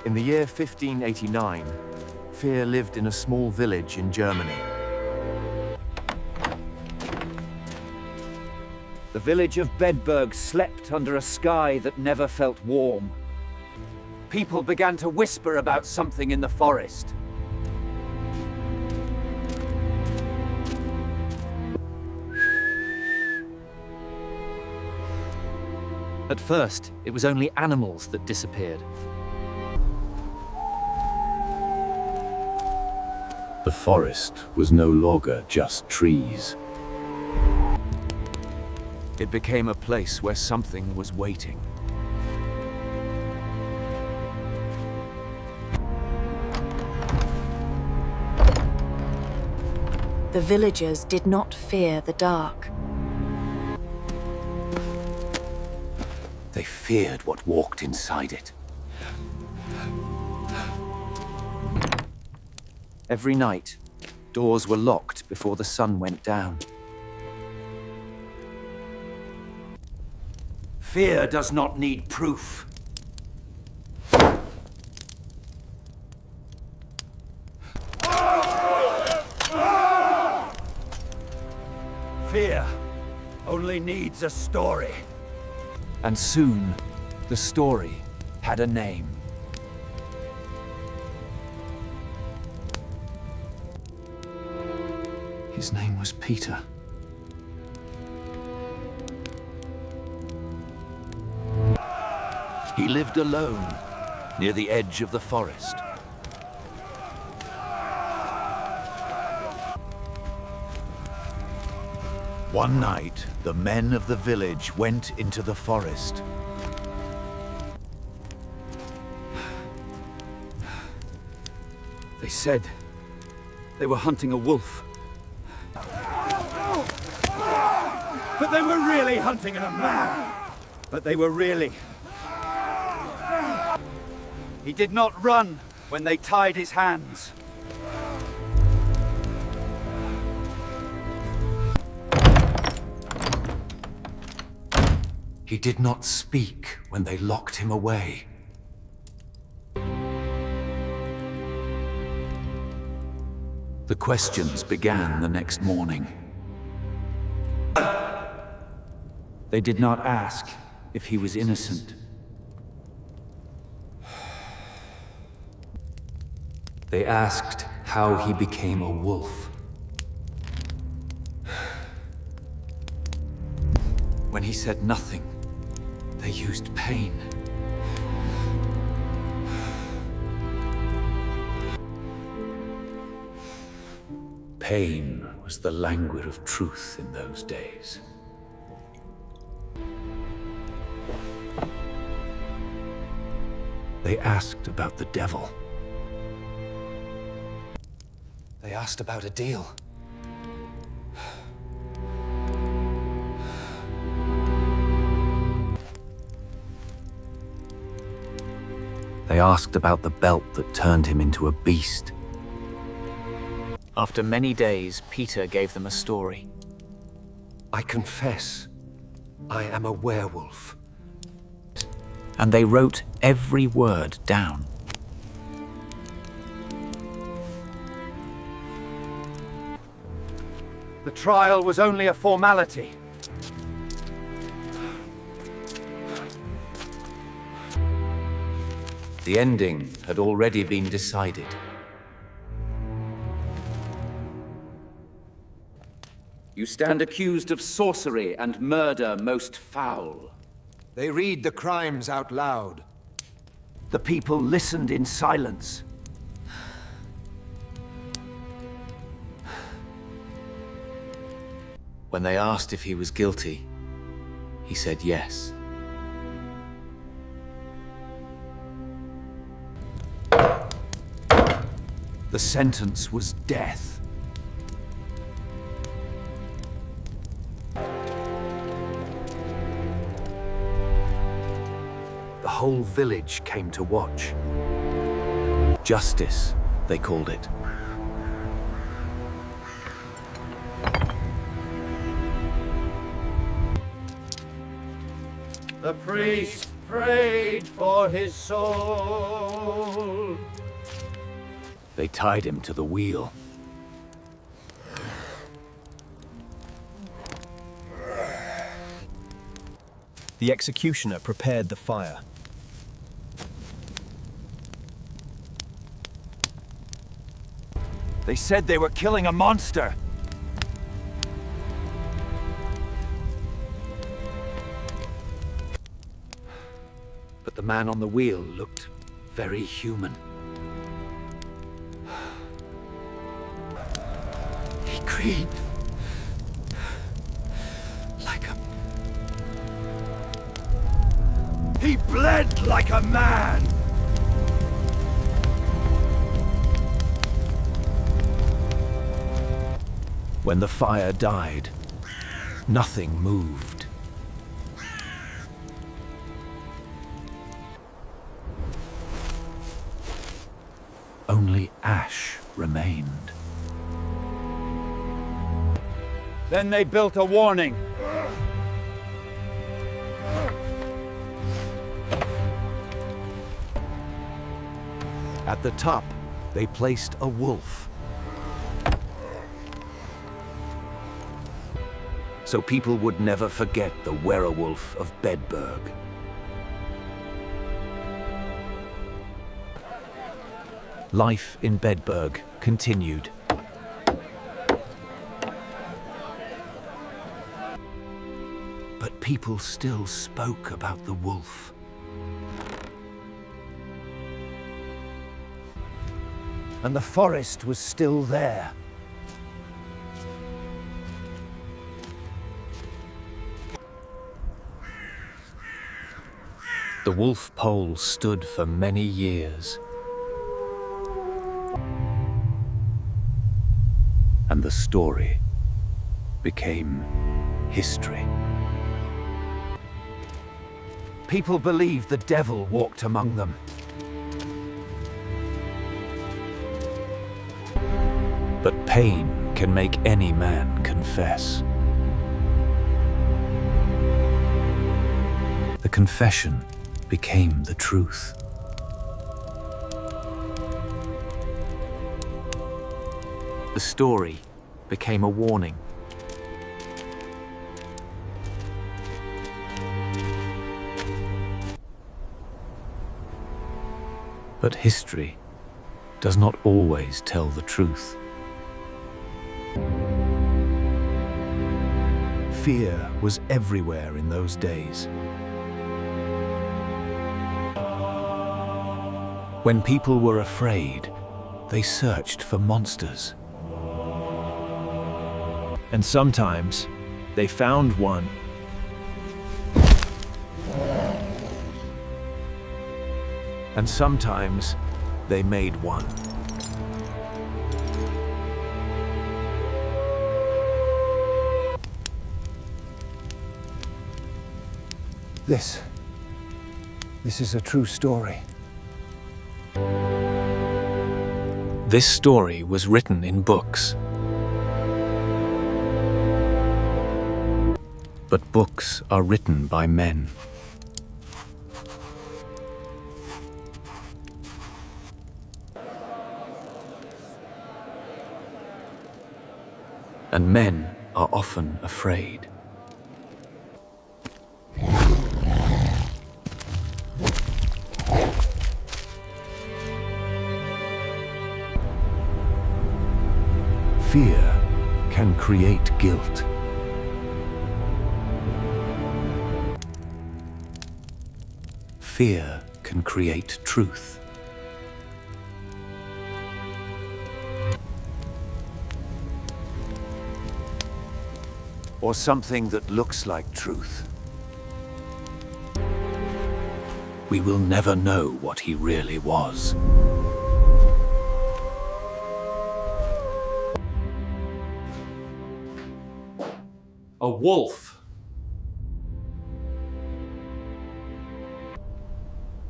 In the year 1589, Fear lived in a small village in Germany. The village of Bedburg slept under a sky that never felt warm. People began to whisper about something in the forest. At first, it was only animals that disappeared. The forest was no longer just trees. It became a place where something was waiting. The villagers did not fear the dark. They feared what walked inside it. Every night, doors were locked before the sun went down. Fear does not need proof. Fear only needs a story. And soon, the story had a name. His name was Peter. He lived alone, near the edge of the forest. One night, the men of the village went into the forest. They said they were hunting a wolf. But they were really hunting a man. But they were really... He did not run when they tied his hands. He did not speak when they locked him away. The questions began the next morning. They did not ask if he was innocent. They asked how he became a wolf. When he said nothing, they used pain. Pain was the language of truth in those days. They asked about the devil. They asked about a deal. They asked about the belt that turned him into a beast. After many days, Peter gave them a story. I confess, I am a werewolf. And they wrote every word down. The trial was only a formality. The ending had already been decided. You stand accused of sorcery and murder most foul. They read the crimes out loud. The people listened in silence. When they asked if he was guilty, he said yes. The sentence was death. The whole village came to watch. Justice, they called it. The priest afraid for his soul. They tied him to the wheel. The executioner prepared the fire. They said they were killing a monster. But the man on the wheel looked very human. He screamed like a... He bled like a man! When the fire died, nothing moved. Only ash remained. Then they built a warning. At the top, they placed a wolf. So people would never forget the Werewolf of Bedburg. Life in Bedburg continued. But people still spoke about the wolf. And the forest was still there. The wolf pole stood for many years. And the story became history. People believed the devil walked among them. But pain can make any man confess. The confession became the truth. The story became a warning. But history does not always tell the truth. Fear was everywhere in those days. When people were afraid, they searched for monsters. And sometimes they found one. And sometimes they made one. This is a true story. This story was written in books. But books are written by men. And men are often afraid. Fear can create guilt. Fear can create truth. Or something that looks like truth. We will never know what he really was. A wolf.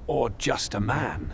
Or just a man.